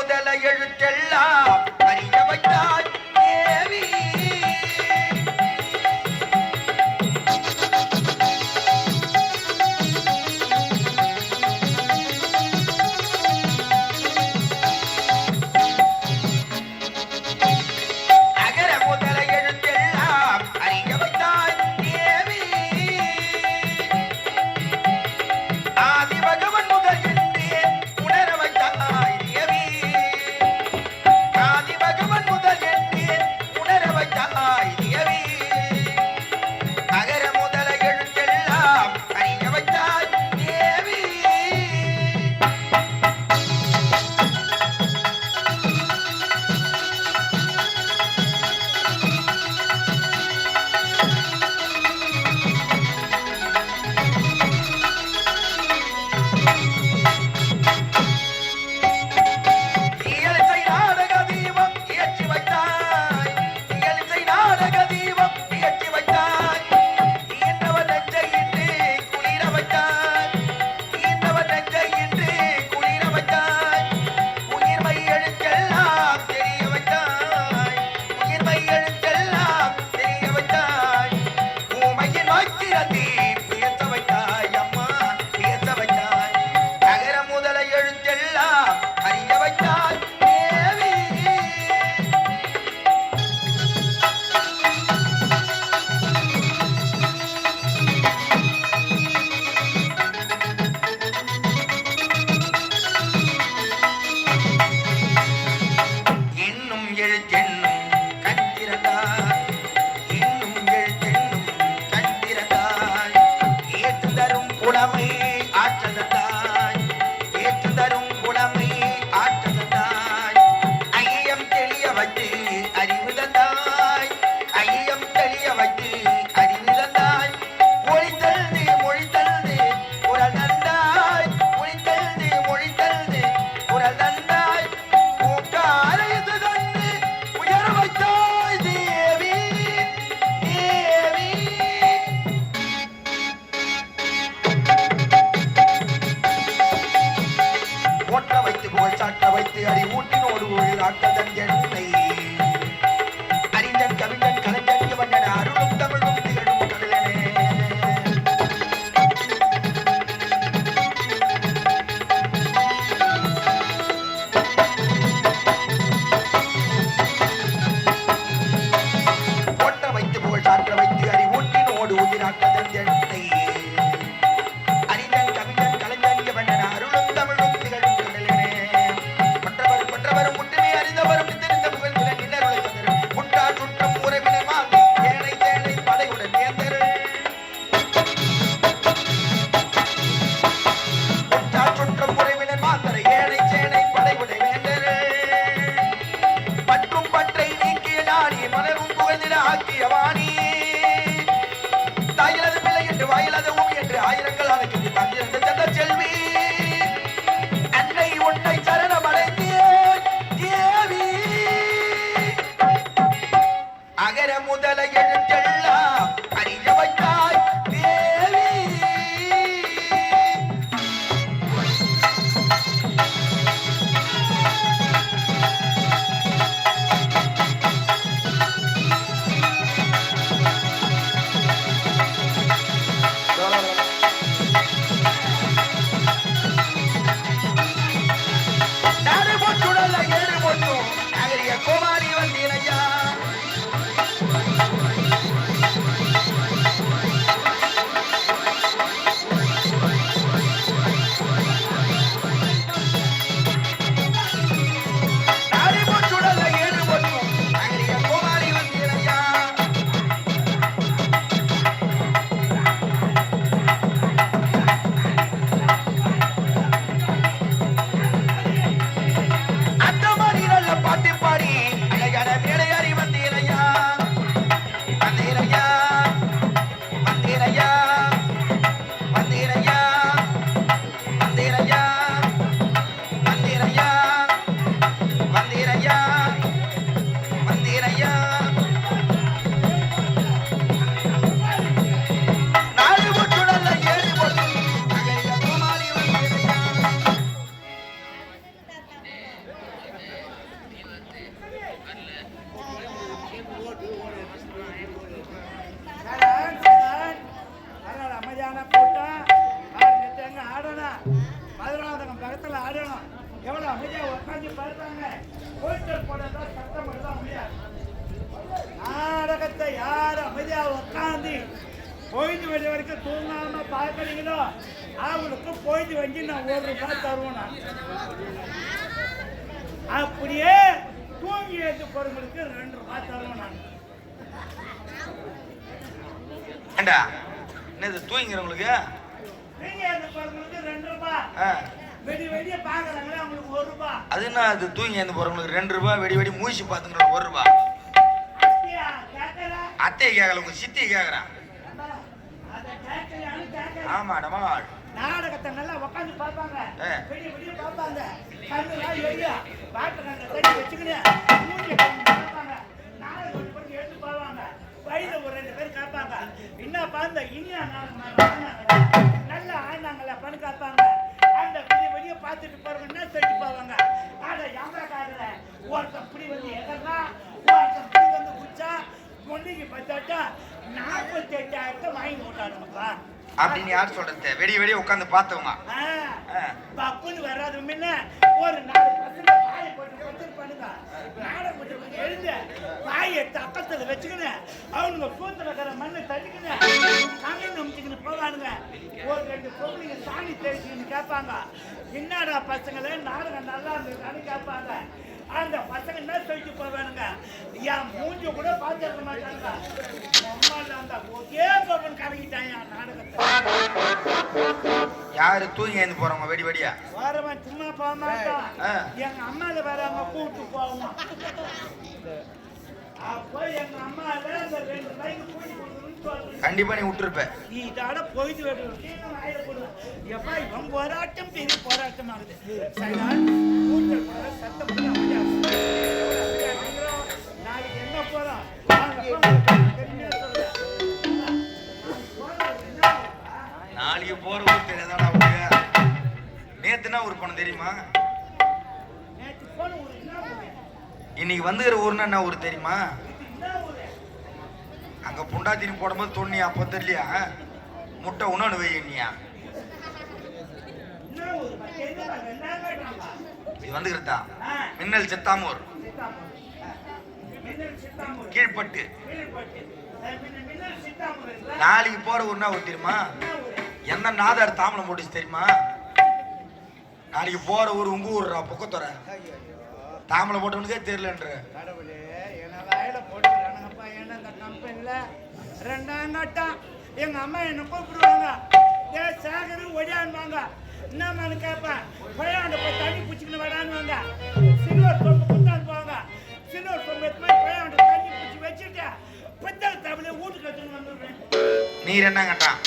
முதல எழுத்தெல்லாம் அறிய வைத்தாய் தேவி. மற்றவர் முட்டுமே அறிந்தவரும் மதுராந்தகம் பக்கத்துல ஆடணும். எவ்வளவு அமைதியா உட்காந்து பார்த்தாங்க. போஸ்டர் போடதான் சத்தம் போடலாம் முடியாது. நாடகத்தை யார் அமைதியா உட்காந்து பொழுது வெடி வரைக்கும் தூங்காம பார்க்கறீங்களோ அவங்களுக்கு பொழுது வண்டி நான் ₹1 தருவேன். நான் அப்படியே தூங்கி எடுத்து போறவங்களுக்கு ₹2 தருவேன். நான் ஏண்டா என்னது தூங்கிறவங்களுக்கு தூங்கி எடுத்து போறவங்களுக்கு ₹2. வெடி வெடிய பாக்குறாங்களே அவங்களுக்கு ₹1. அது என்ன அது தூங்கி எழுந்து போறவங்களுக்கு ₹2, வெடி வெடி மூச்சு பார்த்துங்கிற ₹1. அத்தையை கேட்கல, உங்க சித்தியை கேட்கறான். ஆமா டமால் நாடகத்தை நல்லா உட்காந்து பார்ப்பாங்க. வெடி வெடிய பார்ப்பாங்க. கண்ணுலாம் எரியா பாட்டுறாங்க. தண்ணி வச்சுக்கினேன் மூஞ்சி பார்ப்பாங்க. நாடகம் பண்ணி எடுத்து போவாங்க. வயது ஒரு 2 பேர் கேட்பாங்க. என்னப்பா இந்த இனியா நல்லா ஆனாங்களா பண்ணி காப்பாங்க. அந்த பெரிய வெளியே பார்த்துட்டு போறவங்கன்னா சொல்லிட்டு போவாங்க. ஆனா யாமரக்காரல ஒருத்தன் இப்படி வந்து எதனா ஒருத்தன் இப்படி வந்து குச்சா பொண்ணுக்கு பார்த்தாட்டா 48,000 வாங்கி போட்டானுங்கப்பா அப்படின்னு யார் சொல்றது? வெடி வெடி உட்காந்து பார்த்தவங்க பப்புன்னு வராது. முன்ன ஒரு 4 பசங்க வாயை போட்டு கொடுத்துட்டு பண்ணுங்க. நாடகம் போட்டு எழுந்து வாயை எடுத்து அப்பத்தில் வச்சுக்கினேன் அவனுங்க கூத்துல இருக்கிற மண்ணை தள்ளிக்கினேன் கங்கை நம்பிச்சுக்கின்னு போவானுங்க. ஒரு 2 பொம்பளைங்க சாணி தெளிச்சுக்கின்னு கேட்பாங்க. என்னடா பசங்களே நாடகம் நல்லா இருந்ததுன்னு கேட்பாங்க. அந்த பசங்க என்ன சொல்லிட்டு போவானுங்க, என் மூஞ்ச கூட பார்த்துருக்க மாட்டாங்க. அந்த ஒரே பவன் கலங்கிட்டாங்க நாடகத்தை. யாரு தூங்கி எழுந்து போறவங்க வெடி வெடியா வரவன் சும்மா போக மாட்டான். எங்க அம்மால வரவங்க கூப்பிட்டு போவான். அப்போ எங்க அம்மால அந்த 2 பைக்கு கூட்டி கொடுக்கணும்னு கண்டிப்பா நீ விட்டுருப்ப. இதோட போயிட்டு வரணும். எப்பா இவன் போராட்டம் பெரிய போராட்டம் ஆகுது. சத்தம் நாளைக்கு என்ன போறோம் நாளைக்கு போற ஊர் தெரியாதாடா உங்களுக்கு? நேத்துனா ஊர் போன தெரியுமா? இன்னைக்கு வந்துகிற ஊர்னா என்ன ஊர் தெரியுமா? அங்க புண்டாத்தினி போடும்போது தொண்ணி அப்ப தெரியலையா முட்டை உணவு வையா இது வந்துகிறதா மின்னல் சித்தாமூர் கீழ்பட்டு. நாளைக்கு போற ஊர்னா ஒரு தெரியுமா? எந்த நாதார் தாமலம் போட்டுச்சு தெரியுமா? நாளைக்கு போற ஊர் உங்க ஊர்ரா பொக்கத்தோற தாமலை போட்டவனுக்கே தெரியலன்ற. எங்க அம்மா என்ன கூப்பிடுவாங்க. ஏ சேகரு ஒடியான்வாங்க. என்னம்மான்னு கேட்பேன். பழையாண்ட போய் தண்ணி பிடிச்சிக்கின்னு வரானுவாங்க. சில்வர் சொம்பு குத்தான்னு போவாங்க. சில்வர் சொம்பு எடுத்து போய் பழையாண்ட தண்ணி பிடிச்சி வச்சுட்டு பித்தளை தவளையை வீட்டுக்கு எடுத்துன்னு வந்துடுறேன். நீர் என்ன கேட்டான்?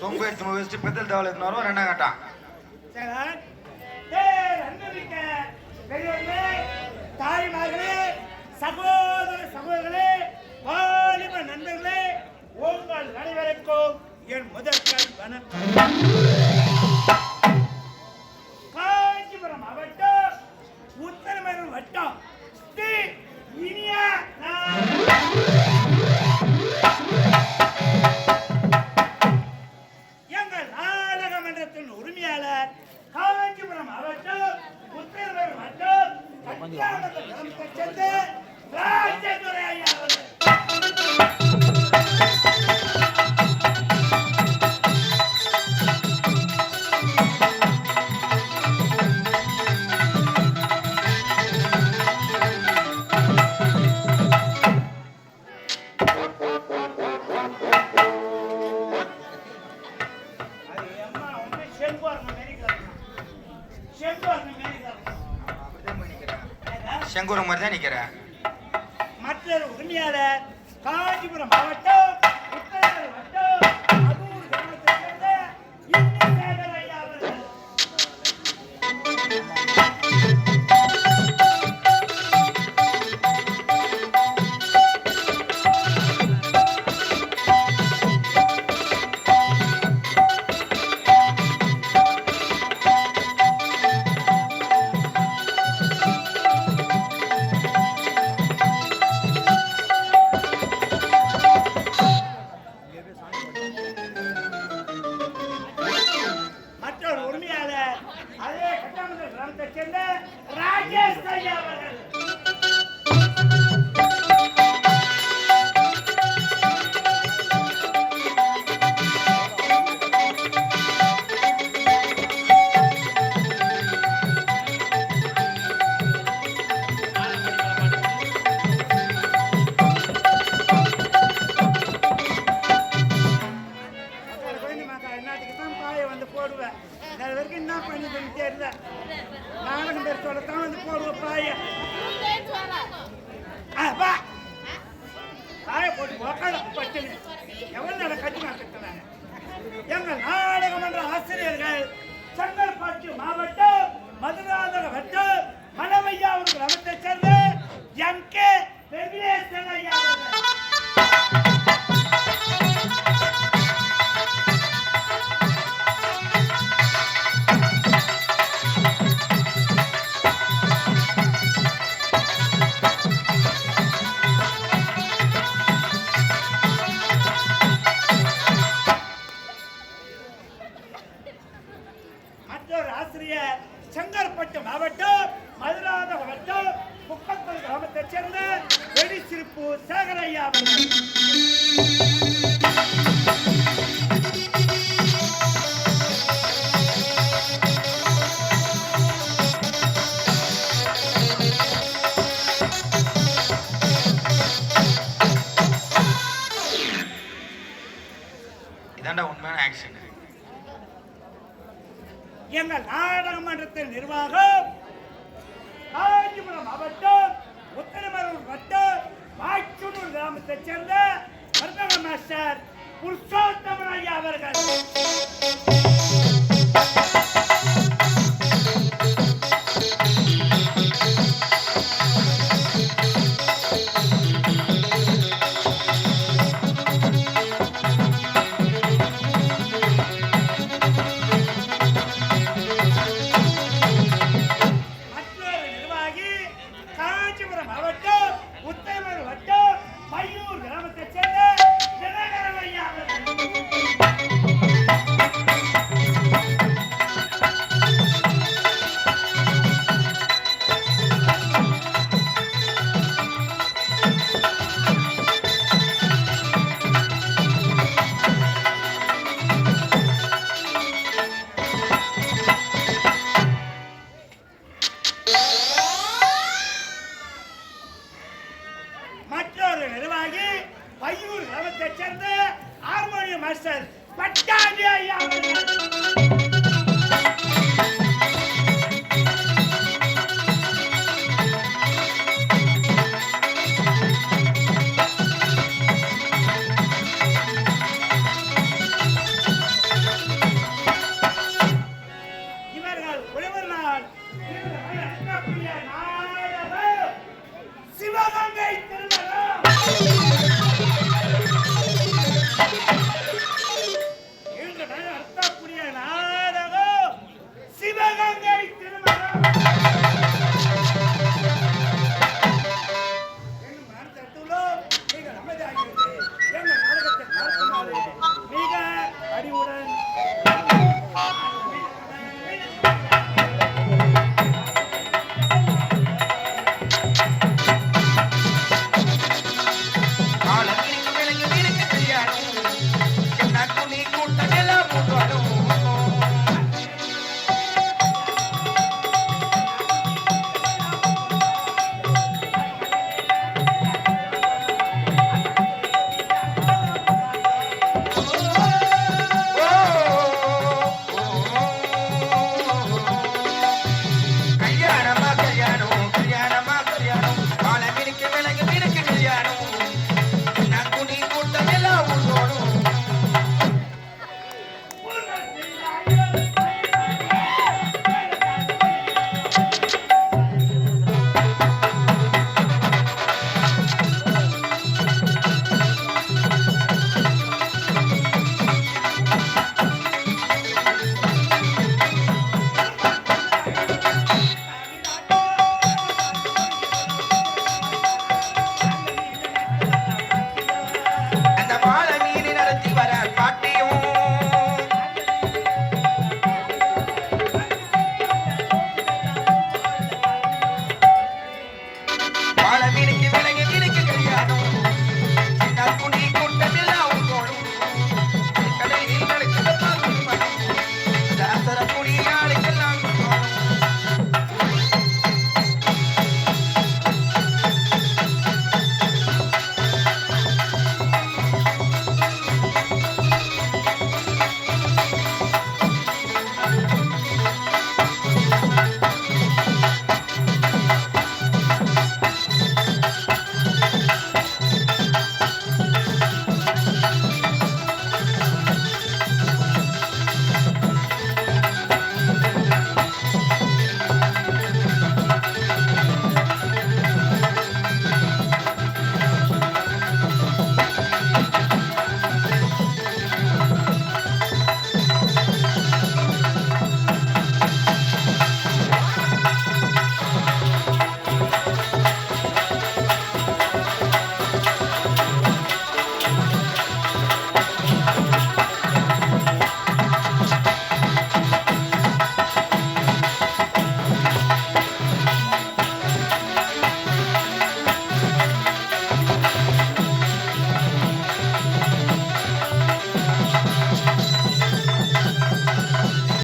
சொம்பு எடுத்து வச்சுட்டு பித்தளை தவளை எடுத்துன்னு வரும். என்ன கேட்டான்? பெரியவர்களே, தாய்மார்களே, சகோதர சகோதரர்களே, வாலிப நண்பர்களே, உங்கள் அனைவருக்கும் என் முதல் வணக்கம். காஞ்சிபுரம் மாவட்டம் உத்தரமேரூர் வட்டம் இனியா எங்கள் நாடக மன்றத்தின் உரிமையாளர் காஞ்சிபுரம் மாவட்டம் உத்தரமேரூர் வட்டம் சேர்ந்த ராஜதுரை ஐயா அவர்கள். செங்கோரம் மாதிரி தான் நிக்கிறேன். மற்றொரு உரிமையாளர் காஞ்சிபுரம் மாவட்டம் உத்தரமேரூர் வட்டம் அதூர் கிராமத்தை சேர்ந்த இன்னிசேகர் ஐயா அவர்கள். கிராமத்தை சேர்ந்த ராஜேஷ் ஐயா அவர்கள். போடுவேன் வரைக்கும் என்ன பண்ணி தெரியல நாடகம் பேர் சொல்லத்தான் வந்து போடுவேன் பாய பாய போட்டு உக்கால பட்டுன்னு எவ்வளவு நேரம் கட்டி மாட்டாங்க. எங்கள் நாடகமன்ற ஆசிரியர்கள் செங்கல்பட்டு மாவட்டம் மதுராந்தக வட்டம் மலவையா ஒரு கிராமத்தை சேர்ந்த MK வெங்கடேசன் ஐயா ஆசிரியர் செங்கல்பட்டு மாவட்டம் மதுராந்தக வட்டம் முக்கத்தல் கிராமத்தை சேர்ந்த வெடிசிரிப்பு சேகரையா இதாண்டா உண்மையான ஆக்ஷன். எங்கள் நாடகமன்றத்தின் நிர்வாகம் காஞ்சிபுரம் மாவட்டம் உத்தரமேரூர் வட்டம் மாச்சூர் கிராமத்தை சேர்ந்த மருதக மாஸ்டர் புருஷோத்தமன் ஐயா அவர்கள். மற்றொரு நிர்வாகி பையூர் கிராமத்தை சேர்ந்த ஹார்மோனியம் மாஸ்டர் பட்டாபி ஐயா.